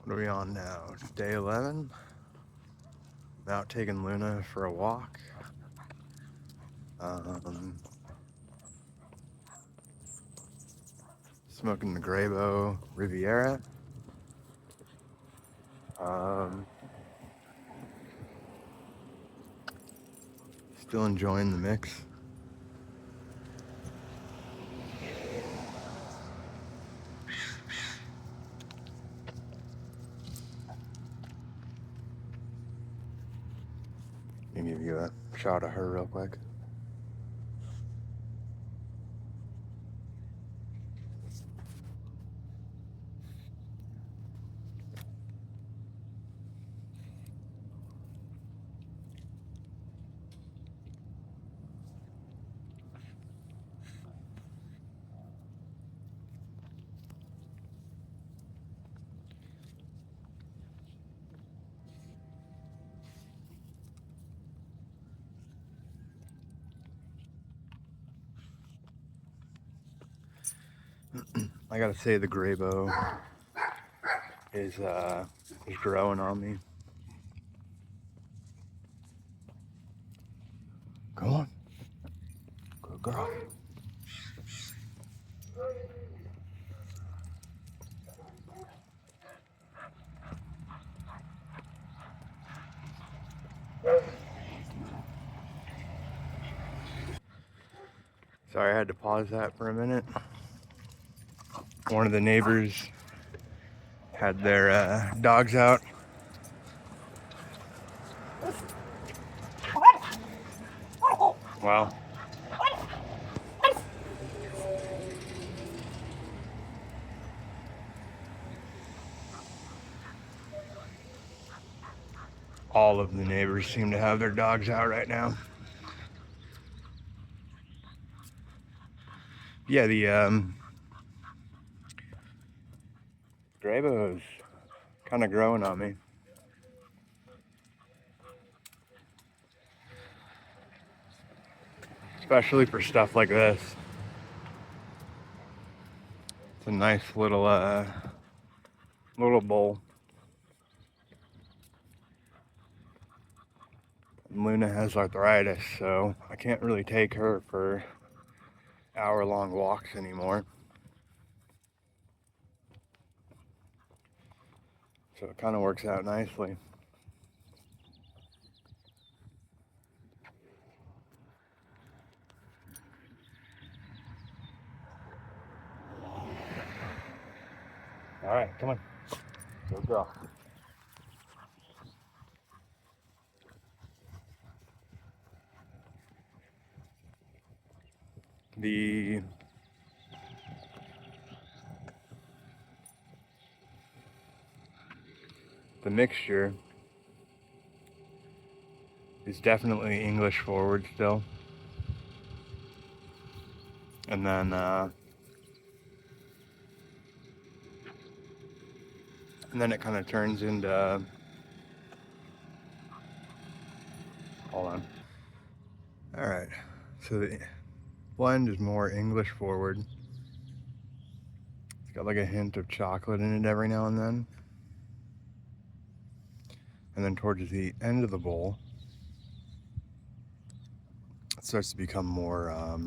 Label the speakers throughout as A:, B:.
A: What are we on now? Day 11. I'm out taking Luna for a walk. Smoking the Grabo Riviera. Still enjoying the mix. Let me give you a shot of her real quick. I gotta say the Grabo is growing on me. Come on. Good girl. Sorry, I had to pause that for a minute. One of the neighbors had their dogs out. Wow. All of the neighbors seem to have their dogs out right now. Yeah, the Grabo is kind of growing on me. Especially for stuff like this. It's a nice little bowl. Luna has arthritis, so I can't really take her for hour-long walks anymore. So it kind of works out nicely. All right, come on. Good girl. The mixture is definitely English forward still. And then it kind of turns into, hold on. All right, so the blend is more English forward. It's got like a hint of chocolate in it every now and then. And then towards the end of the bowl, it starts to become more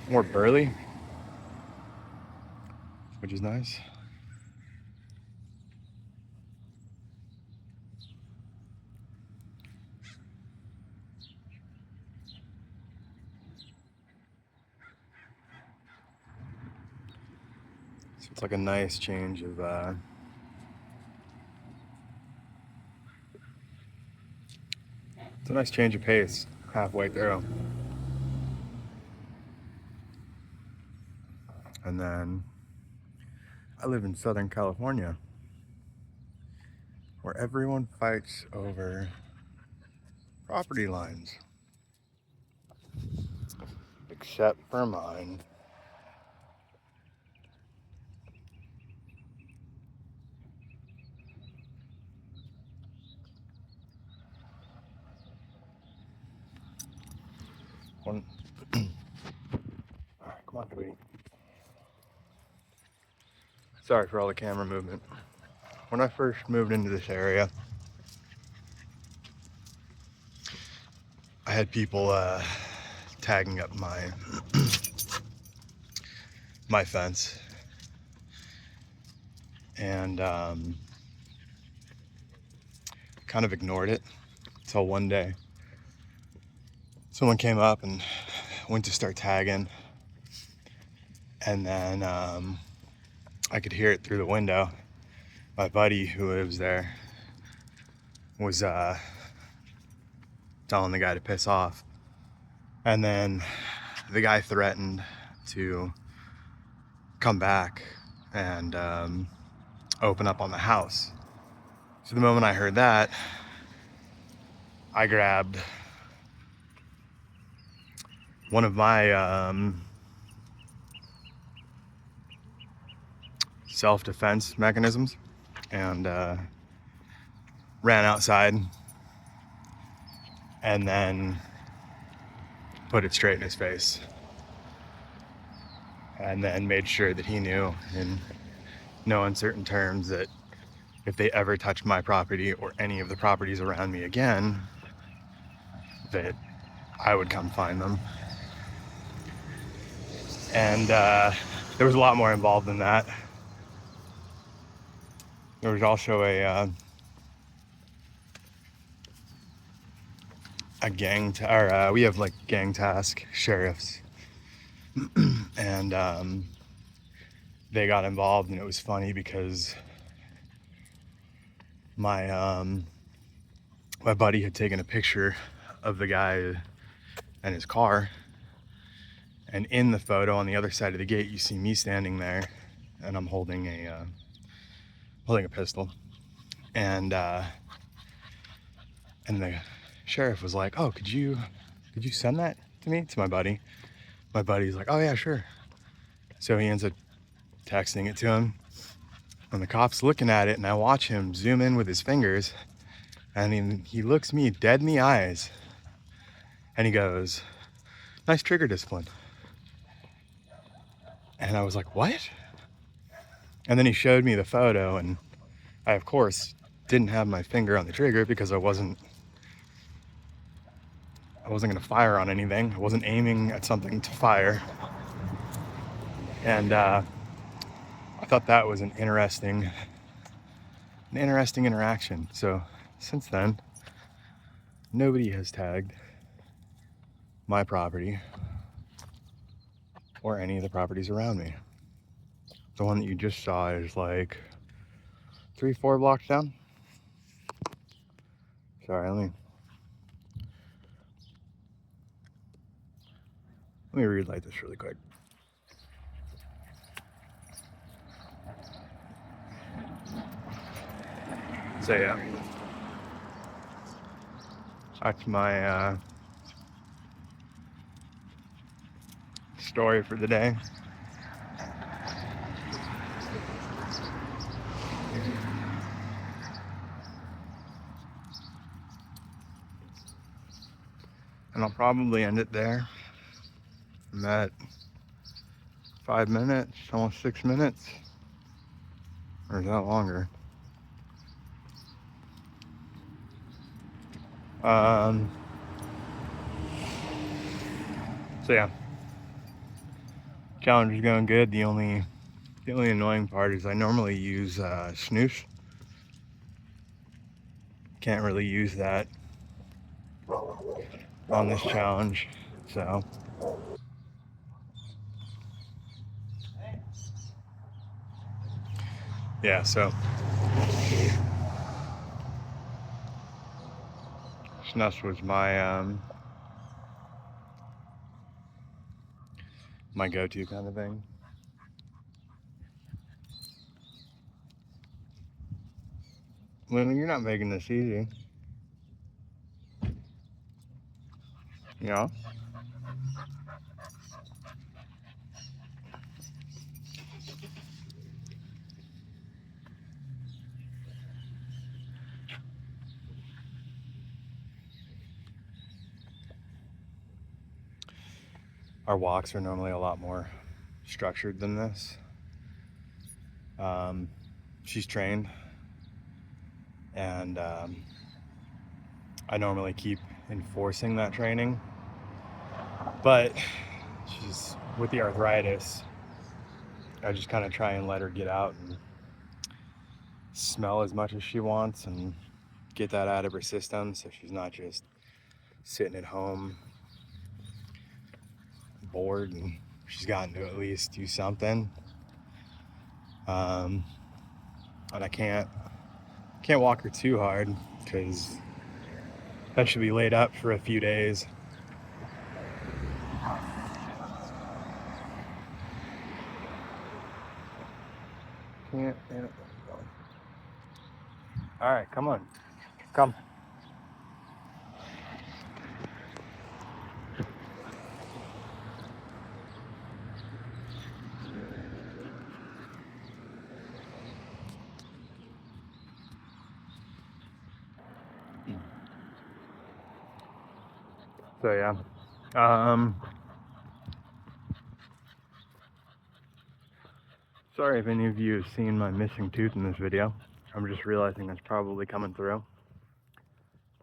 A: more burly, which is nice. So it's like a nice change of it's a nice change of pace halfway through. And then I live in Southern California, where everyone fights over property lines, except for mine. One. All right, come on, sweetie. Sorry for all the camera movement. When I first moved into this area, I had people tagging up my fence, and kind of ignored it until one day someone came up and went to start tagging, and then I could hear it through the window. My buddy who lives there was telling the guy to piss off, and then the guy threatened to come back and open up on the house. So the moment I heard that, I grabbed one of my self-defense mechanisms and ran outside and then put it straight in his face, and then made sure that he knew in no uncertain terms that if they ever touched my property or any of the properties around me again, that I would come find them. And there was a lot more involved than that. There was also a gang, we have like gang task sheriffs, and they got involved, and it was funny because my my buddy had taken a picture of the guy and his car, and in the photo on the other side of the gate you see me standing there, and I'm holding a pistol, and the sheriff was like, "Oh, could you send that to me?" To my buddy. My buddy's like, "Oh yeah, sure." So he ends up texting it to him, and the cop's looking at it, and I watch him zoom in with his fingers, and he looks me dead in the eyes, and he goes, "Nice trigger discipline." And I was like, "What?" And then he showed me the photo, and I, of course, didn't have my finger on the trigger because I wasn't gonna fire on anything. I wasn't aiming at something to fire. And I thought that was an interesting interaction. So since then, nobody has tagged my property or any of the properties around me. The one that you just saw is like 3-4 blocks down. Sorry, let me relight this really quick. So yeah, that's my story for the day. And I'll probably end it there. I'm at 5 minutes, almost 6 minutes, or is that longer? So yeah, challenge is going good. The only annoying part is I normally use snooze. Can't really use that on this challenge, so yeah. So snus was my go-to kind of thing. Well, you're not making this easy, you know. Our walks are normally a lot more structured than this. She's trained, and I normally keep enforcing that training, but she's with the arthritis. I just kind of try and let her get out and smell as much as she wants and get that out of her system, so she's not just sitting at home bored, and she's gotten to at least do something. And I can't walk her too hard because that should be laid up for a few days. Can't. All right, come on, come. So yeah, sorry if any of you have seen my missing tooth in this video. I'm just realizing that's probably coming through.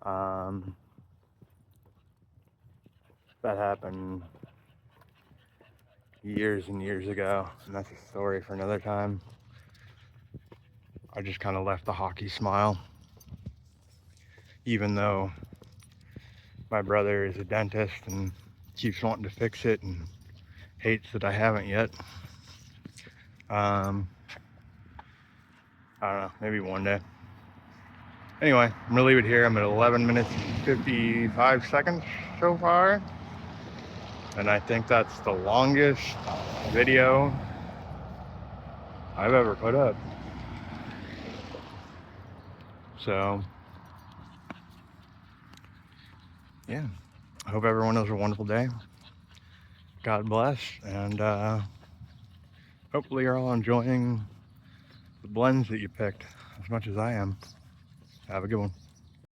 A: That happened years and years ago, and that's a story for another time. I just kind of left the hockey smile, even though my brother is a dentist and keeps wanting to fix it and hates that I haven't yet. I don't know, maybe one day. Anyway, I'm gonna leave it here. I'm at 11 minutes and 55 seconds so far, and I think that's the longest video I've ever put up. So yeah, I hope everyone has a wonderful day. God bless, and hopefully you're all enjoying the blends that you picked as much as I am. Have a good one.